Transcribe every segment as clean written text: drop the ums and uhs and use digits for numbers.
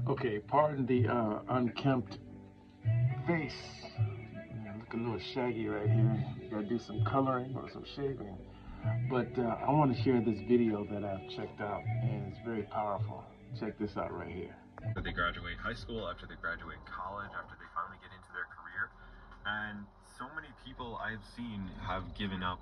Okay, pardon the unkempt face. Yeah, look a little shaggy right here. Gotta do some coloring or some shaving. But I want to share this video that I've checked out, and it's very powerful. Check this out right here. After they graduate high school, after they graduate college, after they finally get into their career. And so many people I've seen have given up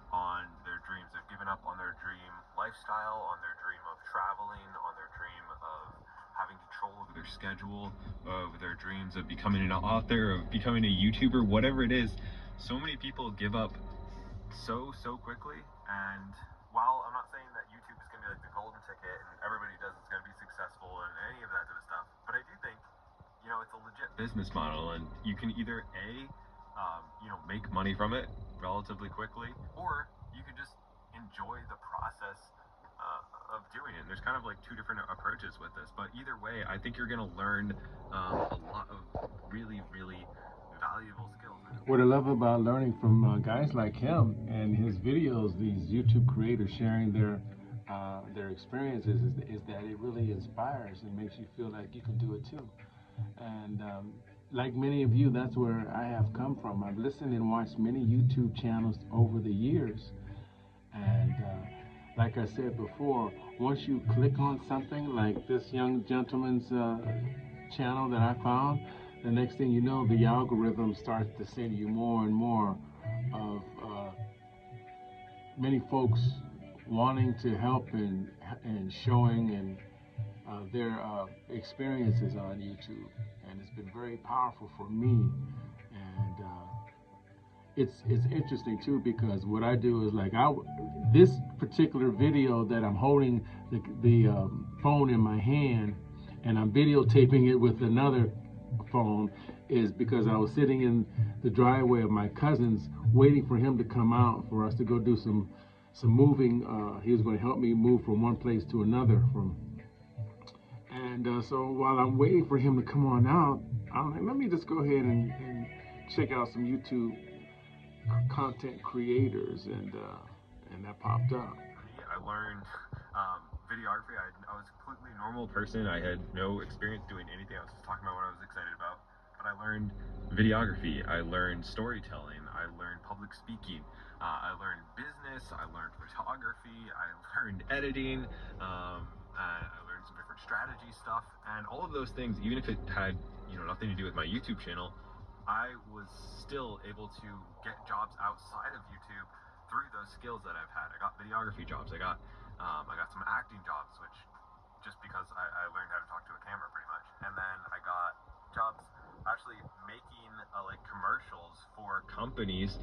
on their dreams. They've given up on their dream lifestyle, on their dream of traveling, on their dream of having control over their schedule, of their dreams of becoming an author, of becoming a YouTuber, whatever it is. So many people give up so quickly. And while I'm not saying that YouTube is going to be like the golden ticket and everybody does is going to be successful and any of that type of stuff, but I do think, you know, it's a legit business model, and you can either make money from it relatively quickly, or you can just enjoy the process of doing it. And there's kind of like two different approaches with this, but either way, I think you're going to learn a lot of really valuable skills. What I love about learning from guys like him and his videos, these YouTube creators sharing their experiences, is that it really inspires and makes you feel like you can do it too. And like many of you, that's where I have come from. I've listened and watched many YouTube channels over the years. And like I said before, once you click on something like this young gentleman's channel that I found, the next thing you know, the algorithm starts to send you more and more of many folks wanting to help and showing and their experiences on YouTube, and it's been very powerful for me. And it's interesting too, because what I do is like this particular video that I'm holding the phone in my hand and I'm videotaping it with another phone is because I was sitting in the driveway of my cousin's waiting for him to come out for us to go do some moving. He was going to help me move from one place to another and so while I'm waiting for him to come on out, I'm like, let me just go ahead and check out some YouTube content creators, and that popped up. I learned videography. I was a completely normal person. I had no experience doing anything. I was just talking about what I was excited about. But I learned videography. I learned storytelling. I learned public speaking. I learned business. I learned photography. I learned editing. I learned some different strategy stuff. And all of those things, even if it had nothing to do with my YouTube channel, I was still able to get jobs outside of YouTube through those skills that I've had. I got videography jobs. I got some acting jobs, which just because I learned how to talk to a camera pretty much. And then I got jobs actually making like commercials for companies,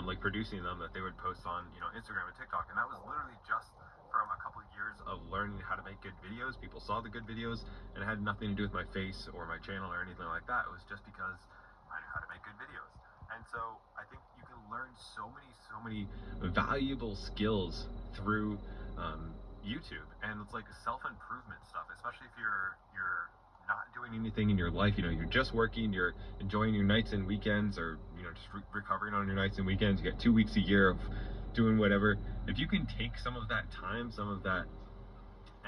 like producing them that they would post on Instagram and TikTok. And that was literally just from a couple of years of learning how to make good videos. People saw the good videos, and it had nothing to do with my face or my channel or anything like that. It was just because I knew how to make good videos. And so I think you can learn so many valuable skills through YouTube, and it's like self-improvement stuff, especially if you're not doing anything in your life. You're just working, you're enjoying your nights and weekends, or just recovering on your nights and weekends. You got 2 weeks a year of doing whatever. If you can take some of that time, some of that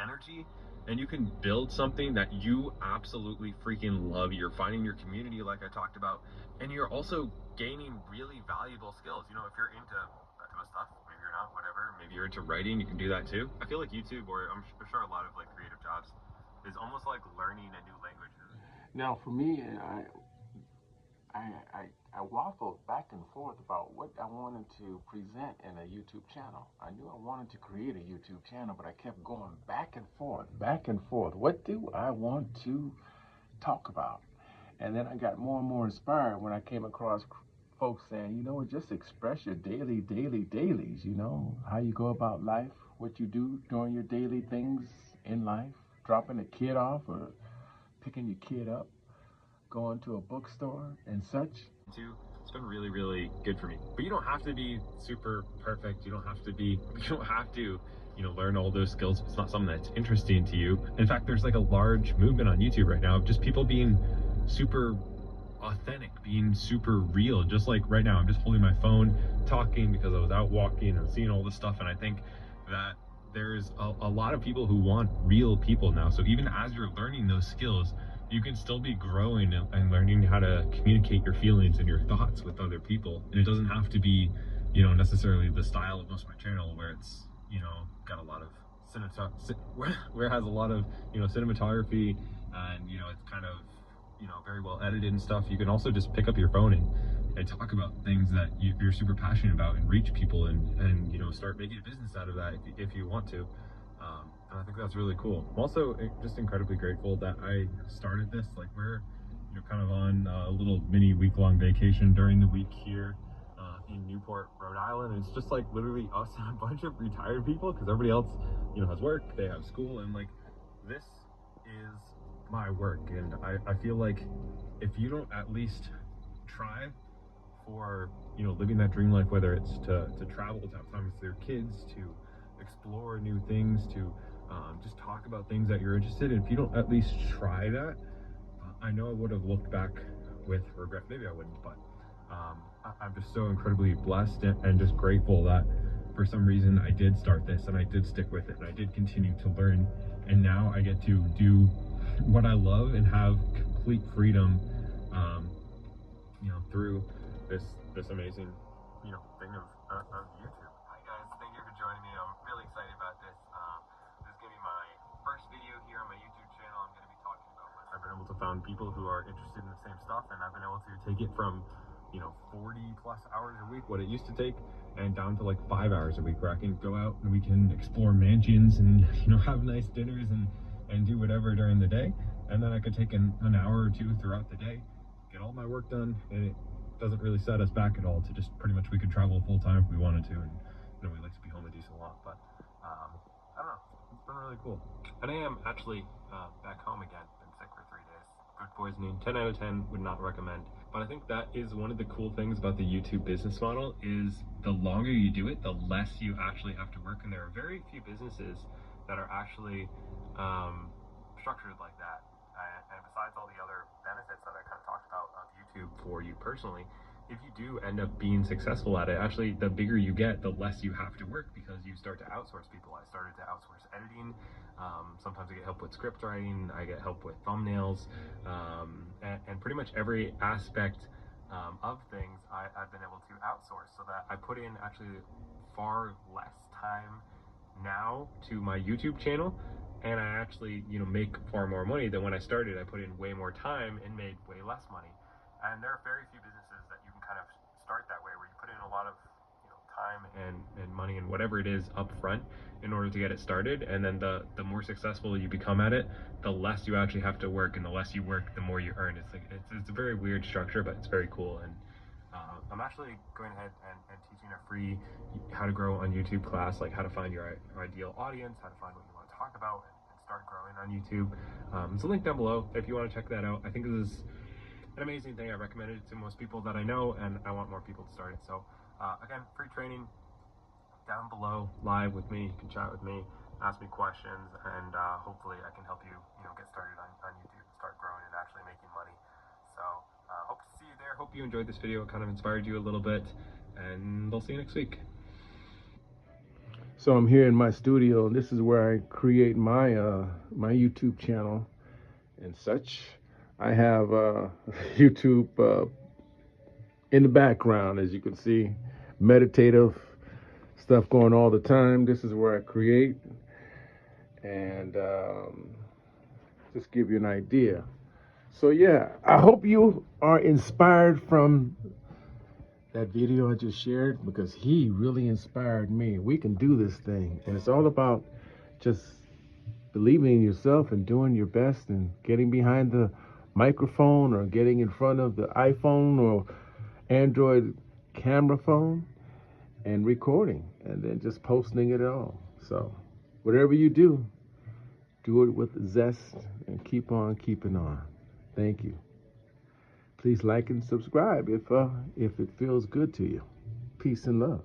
energy, and you can build something that you absolutely freaking love, you're finding your community like I talked about, and you're also gaining really valuable skills. If you're into that type of stuff, maybe you're not, whatever, maybe you're into writing, you can do that too. I feel like YouTube, or I'm sure a lot of like creative jobs, is almost like learning a new language. Now for me, I waffled back and forth about what I wanted to present in a YouTube channel. I knew I wanted to create a YouTube channel, but I kept going back and forth. What do I want to talk about? And then I got more and more inspired when I came across folks saying, just express your dailies, how you go about life, what you do during your daily things in life, dropping a kid off or picking your kid up, going to a bookstore and such. It's been really good for me. But you don't have to be super perfect. You don't have to learn all those skills if it's not something that's interesting to you. In fact, there's like a large movement on YouTube right now of just people being super authentic, being super real. Just like right now, I'm just holding my phone talking because I was out walking and seeing all this stuff, and I think that there's a lot of people who want real people now. So even as you're learning those skills, you can still be growing and learning how to communicate your feelings and your thoughts with other people. And it doesn't have to be, necessarily the style of most of my channel where it's, got a lot of where it has a lot of, cinematography, and, it's kind of, very well edited and stuff. You can also just pick up your phone and talk about things that you're super passionate about and reach people and start making a business out of that if you want to. And I think that's really cool. I'm also just incredibly grateful that I started this. Like, we're kind of on a little mini week-long vacation during the week here in Newport, Rhode Island. And it's just like literally us and a bunch of retired people, because everybody else has work, they have school, and like this is my work. And I feel like if you don't at least try for living that dream life, whether it's to travel, to have time with your kids, to explore new things, to just talk about things that you're interested in, if you don't at least try that, I know I would have looked back with regret. Maybe I wouldn't, but I'm just so incredibly blessed and just grateful that for some reason I did start this and I did stick with it and I did continue to learn, and now I get to do what I love and have complete freedom through this amazing thing of YouTube. Hi guys, thank you for joining me. I'm really excited about this. This is gonna be my first video here on my YouTube channel. I'm gonna be talking about I've been able to find people who are interested in the same stuff, and I've been able to take it from 40 plus hours a week, what it used to take, and down to like 5 hours a week, where I can go out and we can explore mansions and have nice dinners and do whatever during the day, and then I could take an hour or two throughout the day, get all my work done, and it doesn't really set us back at all to just pretty much we could travel full time if we wanted to, and we like to be home a decent lot. But I don't know, it's been really cool. And I am actually back home again. Been sick for 3 days, food poisoning. 10 out of 10 would not recommend. But I think that is one of the cool things about the YouTube business model, is the longer you do it, the less you actually have to work. And there are very few businesses that are actually structured like that. And besides all the other benefits that I kind of talked about of YouTube for you personally, if you do end up being successful at it, actually the bigger you get, the less you have to work, because you start to outsource people. I started to outsource editing. Sometimes I get help with script writing, I get help with thumbnails, and pretty much every aspect of things I've been able to outsource, so that I put in actually far less time now to my YouTube channel, and I actually make far more money than when I started. I put in way more time and made way less money. And there are very few businesses that you can kind of start that way, where you put in a lot of time and money and whatever it is up front in order to get it started, and then the more successful you become at it, the less you actually have to work, and the less you work, the more you earn. It's like it's a very weird structure, but it's very cool. And I'm actually going ahead and teaching a free how to grow on YouTube class, like how to find your ideal audience, how to find what you want to talk about, and start growing on YouTube. There's a link down below if you want to check that out. I think this is an amazing thing. I recommended it to most people that I know, and I want more people to start it. So again, free training down below, live with me. You can chat with me, ask me questions, and hopefully I can help you, get started on YouTube, start growing and actually making money. So hope to see you there. Hope you enjoyed this video. It kind of inspired you a little bit, and I'll see you next week. So I'm here in my studio, and this is where I create my my YouTube channel and such. I have YouTube in the background, as you can see, meditative stuff going all the time. This is where I create, and just give you an idea. So yeah, I hope you are inspired from that video I just shared, because he really inspired me. We can do this thing, and it's all about just believing in yourself and doing your best and getting behind the microphone or getting in front of the iPhone or Android camera phone and recording, and then just posting it all. So whatever you do it with zest and keep on keeping on. Thank you. Please like and subscribe if it feels good to you. Peace and love.